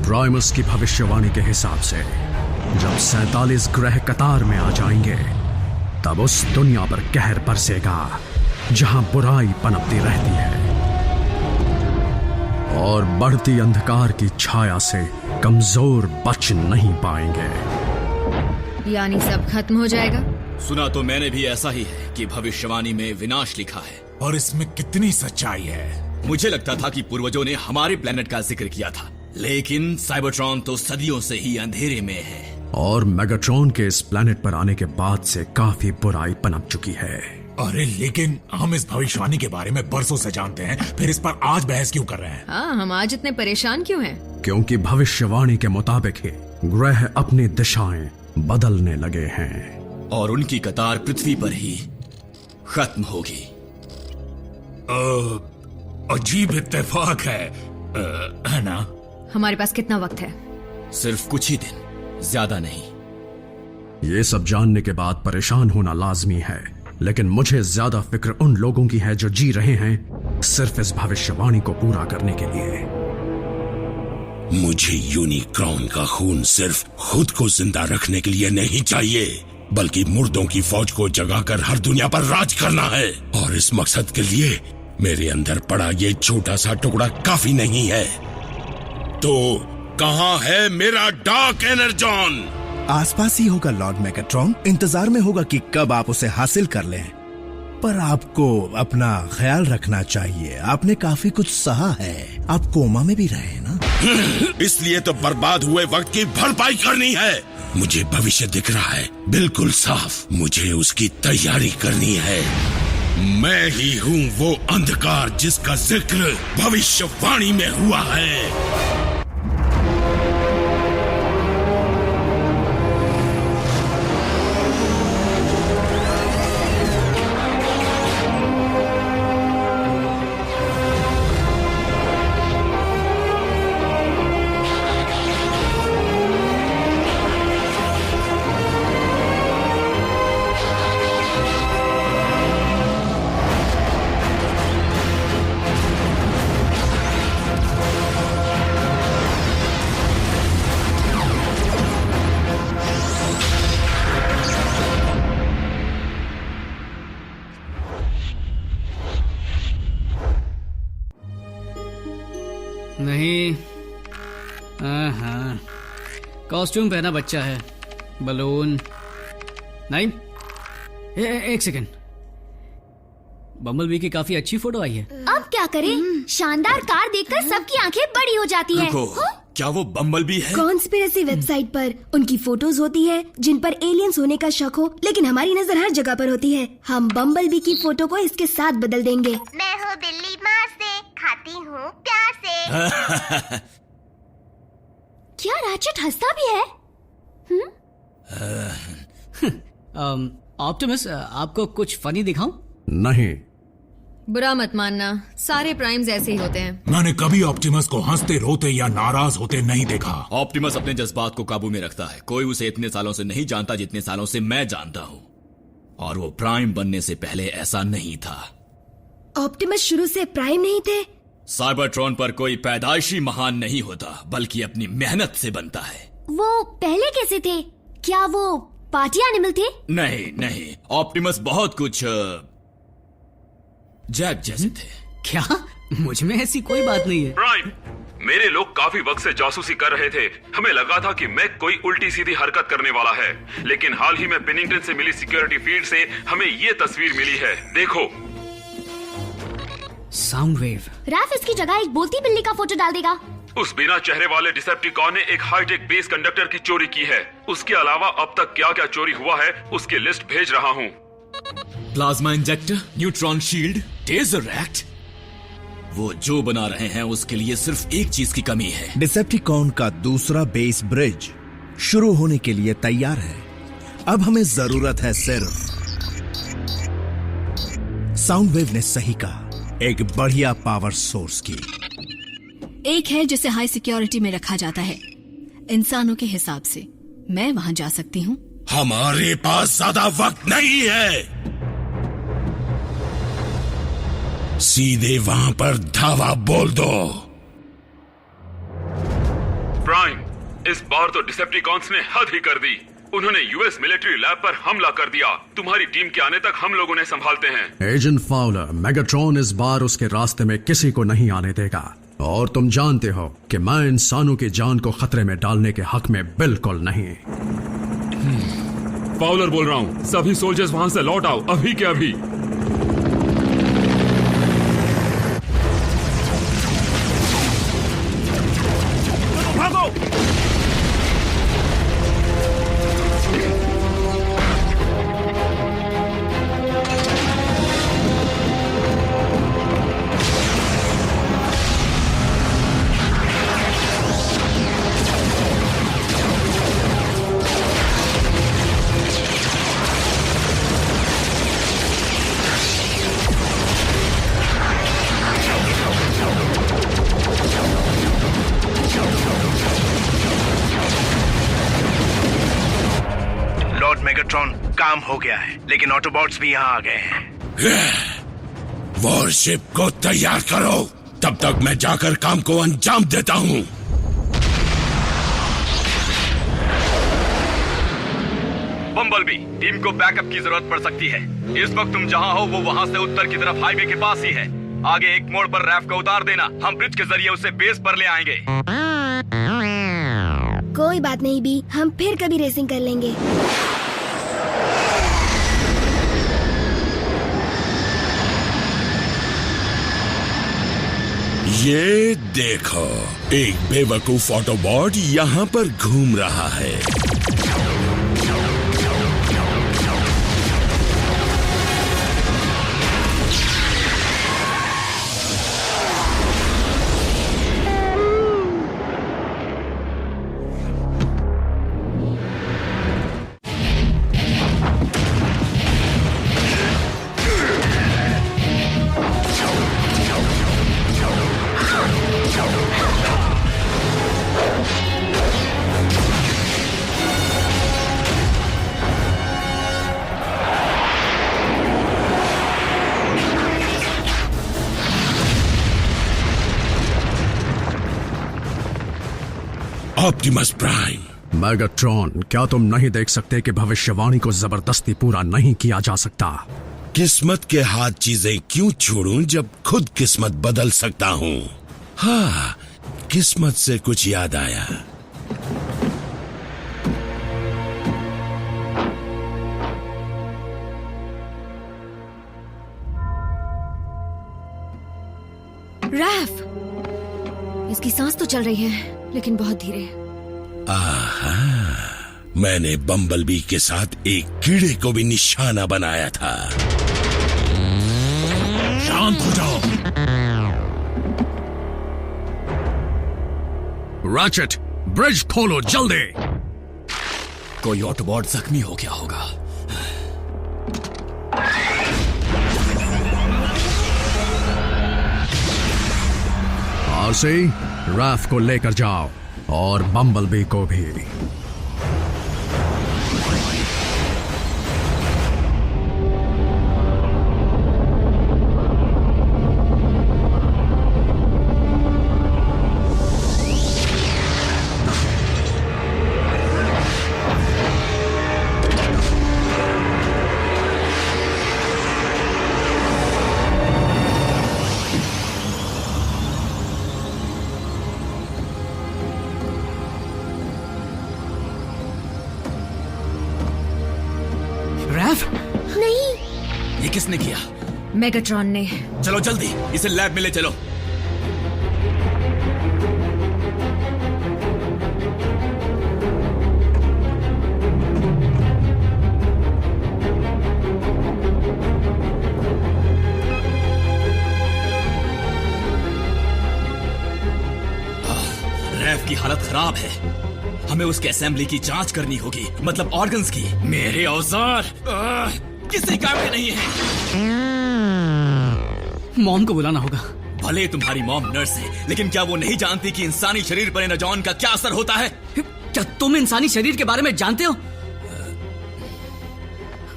Primus की भविष्यवाणी के हिसाब से जब 47 ग्रह कतार में आ जाएंगे तब उस दुनिया पर कहर बरसेगा जहां बुराई पनपती रहती है और बढ़ती अंधकार की छाया से कमजोर बच नहीं पाएंगे। यानी सब खत्म हो जाएगा? सुना तो मैंने भी ऐसा ही है कि भविष्यवाणी में विनाश लिखा है। और इसमें कितनी सच्चाई है? मुझे लगता था कि पूर्वजों ने हमारे प्लेनेट का जिक्र किया था, लेकिन साइबरट्रॉन तो सदियों से ही अंधेरे में है। और मेगाट्रॉन के इस प्लेनेट पर आने के बाद से काफी बुराई पनप चुकी है। अरे लेकिन हम इस भविष्यवाणी के बारे में बरसों से जानते हैं, फिर इस पर आज बहस क्यों कर रहे हैं? हाँ, हम आज इतने परेशान क्यों हैं? क्योंकि भविष्यवाणी के मुताबिक ही ग्रह अपनी दिशाएं बदलने लगे हैं और उनकी कतार पृथ्वी पर ही खत्म होगी। अजीब इत्तेफाक है ना? हमारे पास कितना वक्त है? सिर्फ कुछ ही दिन, ज्यादा नहीं। ये सब जानने के बाद परेशान होना लाजमी है, लेकिन मुझे ज्यादा फिक्र उन लोगों की है जो जी रहे हैं सिर्फ इस भविष्यवाणी को पूरा करने के लिए। मुझे यूनिक्रॉन का खून सिर्फ खुद को जिंदा रखने के लिए नहीं चाहिए, बल्कि मुर्दों की फौज को जगाकर हर दुनिया पर राज करना है। और इस मकसद के लिए मेरे अंदर पड़ा ये छोटा सा टुकड़ा काफी नहीं है। तो कहाँ है मेरा डार्क एनर्जॉन? आसपास ही होगा लॉर्ड मेगाट्रॉन। इंतजार में होगा कि कब आप उसे हासिल कर लें। पर आपको अपना ख्याल रखना चाहिए, आपने काफी कुछ सहा है। आप कोमा में भी रहे ना? इसलिए तो बर्बाद हुए वक्त की भरपाई करनी है। मुझे भविष्य दिख रहा है, बिल्कुल साफ। मुझे उसकी तैयारी करनी है। मैं ही हूँ वो अंधकार जिसका जिक्र भविष्यवाणी में हुआ है। नहीं, हाँ, कॉस्ट्यूम पहना बच्चा है, बलून नहीं। एक सेकंड, बम्बलबी की काफी अच्छी फोटो आई है। अब क्या करें? शानदार कार देखकर सबकी आंखें बड़ी हो जाती हैं। क्या वो बम्बलबी है? कॉन्स्पिरेसी वेबसाइट पर उनकी फोटोज होती है जिन पर एलियंस होने का शक हो, लेकिन हमारी नजर हर जगह पर होती है। हम बम्बलबी की फोटो को इसके साथ बदल देंगे। मैं हूँ बिल्ली माँ से, खाती हूँ प्यार से। क्या राचेट हंसता भी है? ऑप्टिमस, आपको कुछ फनी दिखाऊं? नहीं। बुरा मत मानना, सारे प्राइम्स ऐसे ही होते हैं। मैंने कभी ऑप्टिमस को हंसते, रोते या नाराज होते नहीं देखा। ऑप्टिमस अपने जज्बात को काबू में रखता है। कोई उसे इतने सालों से नहीं जानता जितने सालों से मैं जानता हूँ, और वो प्राइम बनने से पहले ऐसा नहीं था। ऑप्टिमस शुरू से प्राइम नहीं थे? साइबरट्रॉन पर कोई पैदाइशी महान नहीं होता, बल्कि अपनी मेहनत से बनता है। वो पहले कैसे थे? क्या वो पार्टी एनिमल थे? नहीं, ऑप्टिमस बहुत कुछ जैक जैसे थे। क्या? मुझ में ऐसी कोई बात नहीं है। प्राइम, मेरे लोग काफी वक्त से जासूसी कर रहे थे। हमें लगा था कि मैं कोई उल्टी सीधी हरकत करने वाला है, लेकिन हाल ही में पिनिंगटन से मिली सिक्योरिटी फीड से हमें ये तस्वीर मिली है। देखो, साउंड वेव। रैफ इसकी जगह एक बोलती बिल्ली का फोटो डाल देगा। उस बिना चेहरे वाले डिसेप्टिकॉन ने एक हाईटेक बेस कंडक्टर की चोरी की है। उसके अलावा अब तक क्या क्या चोरी हुआ है उसकी लिस्ट भेज रहा हूँ। Plasma injector, neutron shield, taser act. वो जो बना रहे हैं उसके लिए सिर्फ एक चीज की कमी है। डिसेप्टिकॉन का दूसरा बेस ब्रिज शुरू होने के लिए तैयार है। अब हमें जरूरत है सिर्फ, साउंड वेव ने सही कहा, एक बढ़िया पावर सोर्स की। एक है जिसे हाई सिक्योरिटी में रखा जाता है इंसानों के हिसाब से। मैं वहां जा सकती हूँ। हमारे पास ज्यादा वक्त नहीं है। सीधे वहां पर धावा बोल दो। प्राइम, इस बार तो डिसेप्टिकॉन्स ने हद ही कर दी। उन्होंने यूएस मिलिट्री लैब पर हमला कर दिया। तुम्हारी टीम के आने तक हम लोग उन्हें संभालते हैं। एजेंट फाउलर, मेगाट्रॉन इस बार उसके रास्ते में किसी को नहीं आने देगा। और तुम जानते हो कि मैं इंसानों की जान को खतरे में डालने के हक में बिल्कुल नहीं। फाउलर बोल रहा हूँ, सभी सोल्जर्स वहां से लौट आओ, अभी के अभी। मेगाट्रॉन, काम हो गया है, लेकिन ऑटोबॉट्स भी यहाँ आ गए हैं। वॉरशिप को तैयार करो, तब तक मैं जाकर काम को अंजाम देता हूँ। बम्बलबी, टीम को बैकअप की जरूरत पड़ सकती है। इस वक्त तुम जहाँ हो वो वहाँ से उत्तर की तरफ हाईवे के पास ही है। आगे एक मोड़ पर रैफ को उतार देना, हम ब्रिज के जरिए उसे बेस पर ले आएंगे। कोई बात नहीं बी, हम फिर कभी रेसिंग कर लेंगे। ये देखो, एक बेवकूफ ऑटोबॉट यहाँ पर घूम रहा है। Optimus prime. मेगाट्रॉन, क्या तुम नहीं देख सकते कि भविष्यवाणी को जबरदस्ती पूरा नहीं किया जा सकता? किस्मत के हाथ चीजें क्यों छोड़ूं जब खुद किस्मत बदल सकता हूँ। हाँ, किस्मत से कुछ याद आया। रैफ, इसकी सांस तो चल रही है लेकिन बहुत धीरे। आहा, मैंने बम्बलबी के साथ एक कीड़े को भी निशाना बनाया था। शांत हो जाओ। रैचेट, ब्रिज खोलो जल्दी। कोई ऑटोबॉट जख्मी हो गया होगा। आरसी, रैफ को लेकर जाओ और बम्बलबी को भी। नहीं, ये किसने किया? मेगाट्रॉन ने। चलो जल्दी, इसे लैब में ले चलो। रैफ की हालत खराब है। हमें उसके असेंबली की जांच करनी होगी, मतलब ऑर्गन्स की। मेरे औजार किसी काम के नहीं है। मॉम को बुलाना होगा। भले तुम्हारी मॉम नर्स है, लेकिन क्या वो नहीं जानती कि इंसानी शरीर पर एनर्जॉन का क्या असर होता है? क्या तुम इंसानी शरीर के बारे में जानते हो?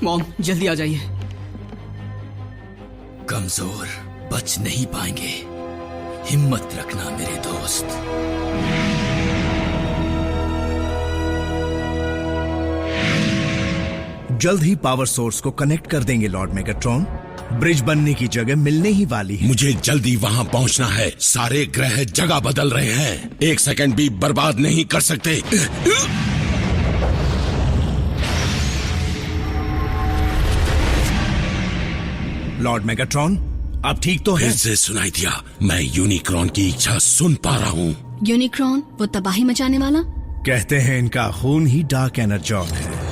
मॉम, जल्दी आ जाइए। कमजोर बच नहीं पाएंगे। हिम्मत रखना मेरे दोस्त। जल्द ही पावर सोर्स को कनेक्ट कर देंगे लॉर्ड मेगाट्रॉन। ब्रिज बनने की जगह मिलने ही वाली है। मुझे जल्दी वहां पहुंचना है। सारे ग्रह जगह बदल रहे हैं, 1 सेकंड भी बर्बाद नहीं कर सकते। लॉर्ड मेगाट्रॉन, आप ठीक तो हैं? फिर से सुनाई दिया। मैं यूनिक्रॉन की इच्छा सुन पा रहा हूँ। यूनिक्रॉन, वो तबाही मचाने वाला? कहते हैं इनका खून ही डार्क एनर्जॉन है।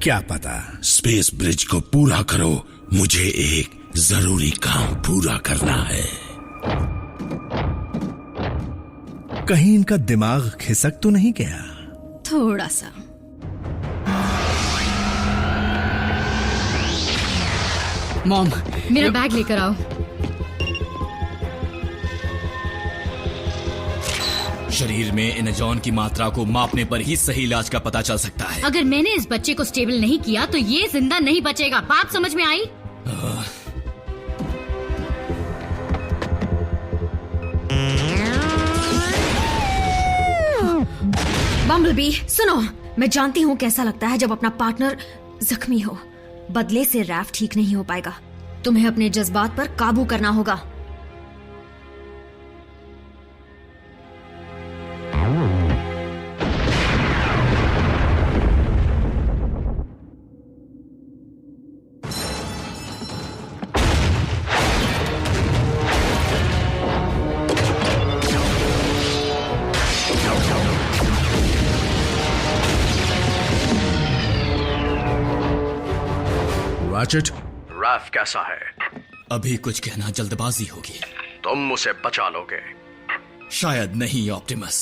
क्या पता। स्पेस ब्रिज को पूरा करो, मुझे एक जरूरी काम पूरा करना है। कहीं इनका दिमाग खिसक तो नहीं गया? थोड़ा सा। मॉम, मेरा बैग लेकर आओ। शरीर में एनर्जॉन की मात्रा को मापने पर ही सही इलाज का पता चल सकता है। अगर मैंने इस बच्चे को स्टेबल नहीं किया तो ये जिंदा नहीं बचेगा। बात समझ में आई? बम्बलबी, सुनो, मैं जानती हूँ कैसा लगता है जब अपना पार्टनर जख्मी हो। बदले से रैफ ठीक नहीं हो पाएगा। तुम्हें अपने जज्बात पर काबू करना होगा। रैफ कैसा है? अभी कुछ कहना जल्दबाजी होगी। तुम उसे बचा लोगे? शायद नहीं ऑप्टिमस।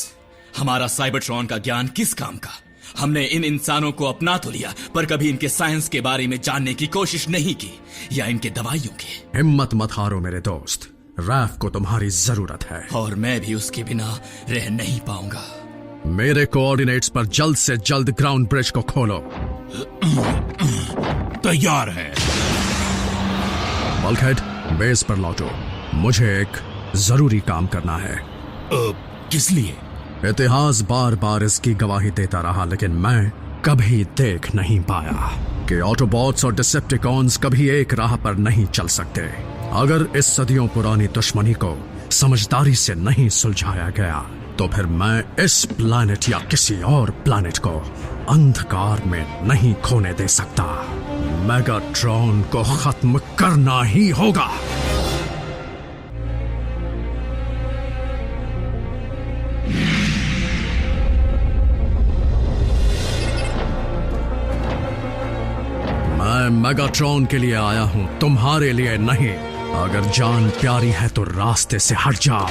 हमारा साइबरट्रॉन का ज्ञान किस काम का? हमने इन इंसानों को अपना तो लिया, पर कभी इनके साइंस के बारे में जानने की कोशिश नहीं की, या इनके दवाइयों की। हिम्मत मत हारो मेरे दोस्त, रैफ को तुम्हारी जरूरत है। और मैं भी उसके बिना रह नहीं पाऊंगा। मेरे कोऑर्डिनेट्स पर जल्द से जल्द ग्राउंड ब्रिज को खोलो। तैयार है। बल्कहेड, बेस पर लौटो। मुझे एक जरूरी काम करना है। किस लिए? इतिहास बार बार इसकी गवाही देता रहा, लेकिन मैं कभी देख नहीं पाया कि ऑटोबॉट्स और डिसेप्टिकॉन्स कभी एक राह पर नहीं चल सकते। अगर इस सदियों पुरानी दुश्मनी को समझदारी से नहीं सुलझाया गया तो फिर मैं इस प्लैनेट या किसी और प्लैनेट को अंधकार में नहीं खोने दे सकता। मेगाट्रॉन को खत्म करना ही होगा। मैं मेगाट्रॉन के लिए आया हूं, तुम्हारे लिए नहीं। अगर जान प्यारी है तो रास्ते से हट जाओ।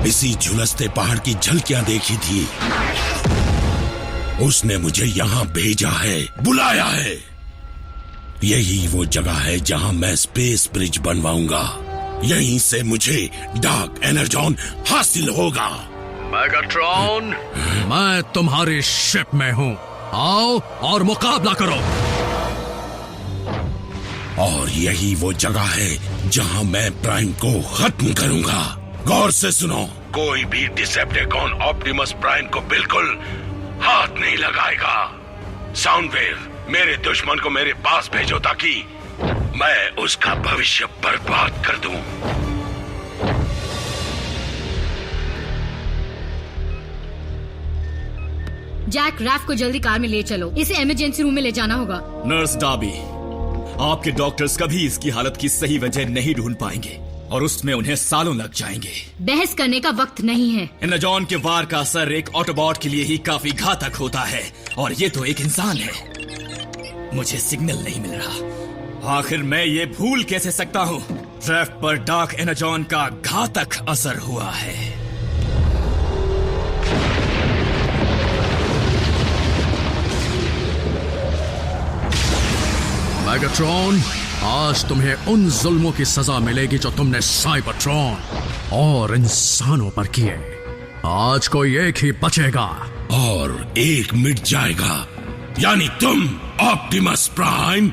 इसी झुलसते पहाड़ की झलकियां देखी थी, उसने मुझे यहां भेजा है, बुलाया है। यही वो जगह है जहां मैं स्पेस ब्रिज बनवाऊंगा। यहीं से मुझे डार्क एनर्जॉन हासिल होगा। मेगाट्रॉन, मैं तुम्हारी शिप में हूं, आओ और मुकाबला करो। और यही वो जगह है जहां मैं प्राइम को खत्म करूंगा। गौर से सुनो, कोई भी डिसेप्टिकॉन ऑप्टिमस प्राइम को बिल्कुल हाथ नहीं लगाएगा। साउंडवेव, मेरे दुश्मन को मेरे पास भेजो ताकि मैं उसका भविष्य बर्बाद कर दूं। जैक, रैफ को जल्दी कार में ले चलो। इसे इमरजेंसी रूम में ले जाना होगा। नर्स डाबी, आपके डॉक्टर्स कभी इसकी हालत की सही वजह नहीं ढूंढ पाएंगे और उसमें उन्हें सालों लग जाएंगे। बहस करने का वक्त नहीं है। एनर्जॉन के वार का असर एक ऑटोबॉट के लिए ही काफी घातक होता है, और ये तो एक इंसान है। मुझे सिग्नल नहीं मिल रहा। आखिर मैं ये भूल कैसे सकता हूँ? रैफ पर डार्क एनर्जॉन का घातक असर हुआ है। मेगाट्रॉन, आज तुम्हें उन जुल्मों की सजा मिलेगी जो तुमने साइबरट्रॉन और इंसानों पर किए। आज कोई एक ही बचेगा और एक मिट जाएगा, यानी तुम ऑप्टिमस प्राइम।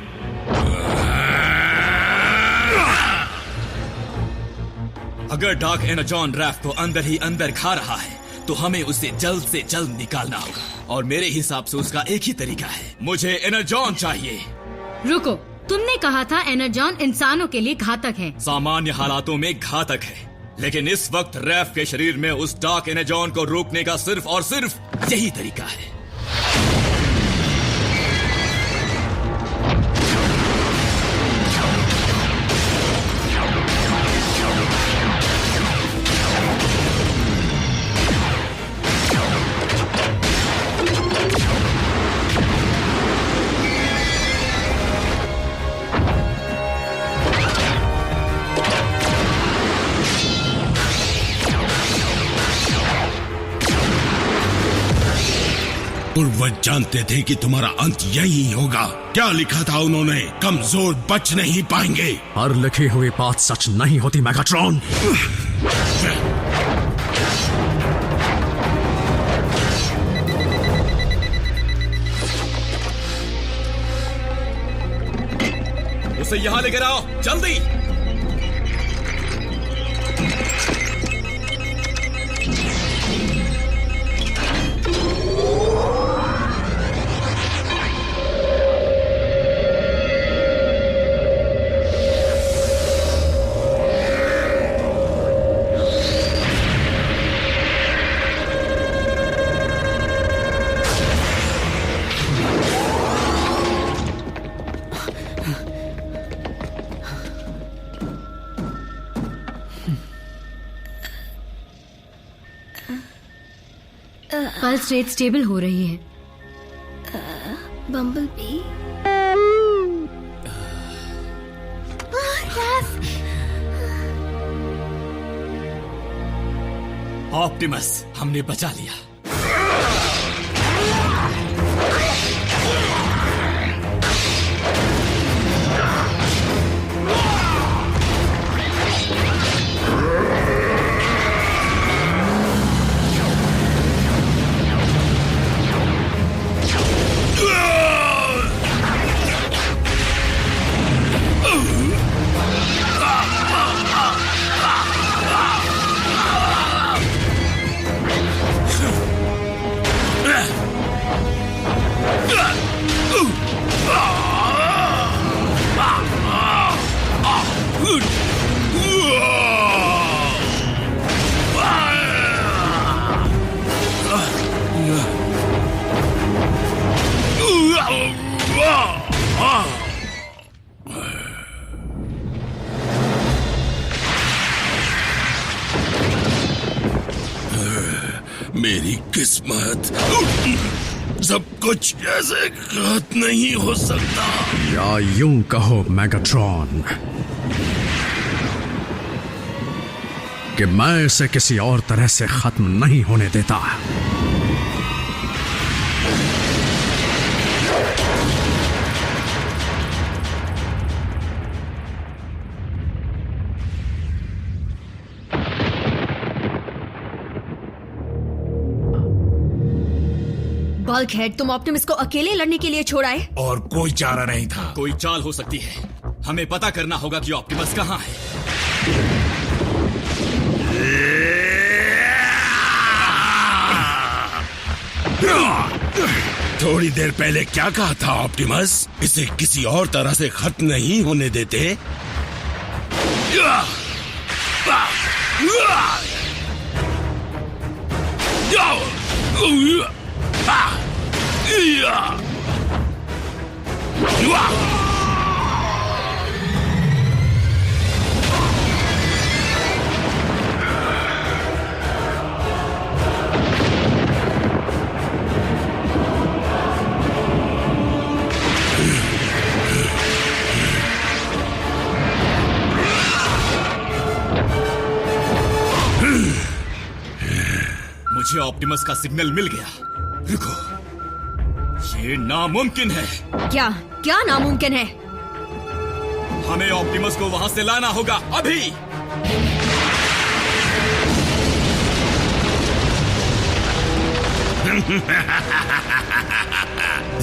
अगर डार्क एनर्जॉन रैफ को अंदर ही अंदर खा रहा है तो हमें उसे जल्द से जल्द निकालना होगा और मेरे हिसाब से उसका एक ही तरीका है, मुझे एनर्जॉन चाहिए। रुको, तुमने कहा था एनर्जॉन इंसानों के लिए घातक है। सामान्य हालातों में घातक है, लेकिन इस वक्त रैफ के शरीर में उस डार्क एनर्जॉन को रोकने का सिर्फ और सिर्फ यही तरीका है। पूर्वज जानते थे कि तुम्हारा अंत यही होगा। क्या लिखा था उन्होंने? कमजोर बच नहीं पाएंगे। हर लिखी हुई बात सच नहीं होती मेगाट्रॉन। उसे यहाँ लेकर आओ, जल्दी। पल्स रेट स्टेबल हो रही है। बम्बलबी, ऑप्टिमस, हमने बचा लिया। मेरी किस्मत, सब कुछ ऐसे घात नहीं हो सकता। या यूं कहो मेगाट्रॉन कि मैं इसे किसी और तरह से खत्म नहीं होने देता। बल्कहेड, तुम ऑप्टिमस को अकेले लड़ने के लिए छोड़ाए? और कोई चारा नहीं था। कोई चाल हो सकती है, हमें पता करना होगा कि ऑप्टिमस कहाँ है। थोड़ी देर पहले क्या कहा था ऑप्टिमस? इसे किसी और तरह से खत्म नहीं होने देते। मुझे ऑप्टिमस का सिग्नल मिल गया। रुको, ये नामुमकिन है। क्या क्या नामुमकिन है? हमें ऑप्टिमस को वहां से लाना होगा अभी।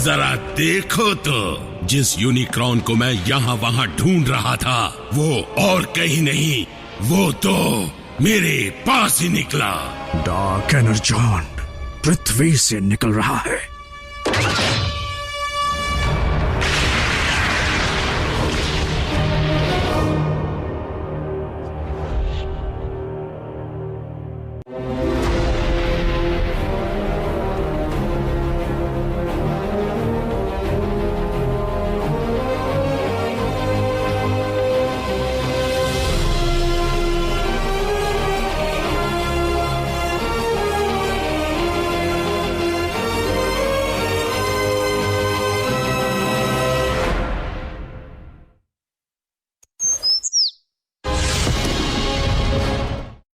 जरा देखो तो, जिस यूनिक्रॉन को मैं यहाँ वहाँ ढूंढ रहा था वो और कहीं नहीं वो तो मेरे पास ही निकला। डार्क एनर्जॉन पृथ्वी से निकल रहा है।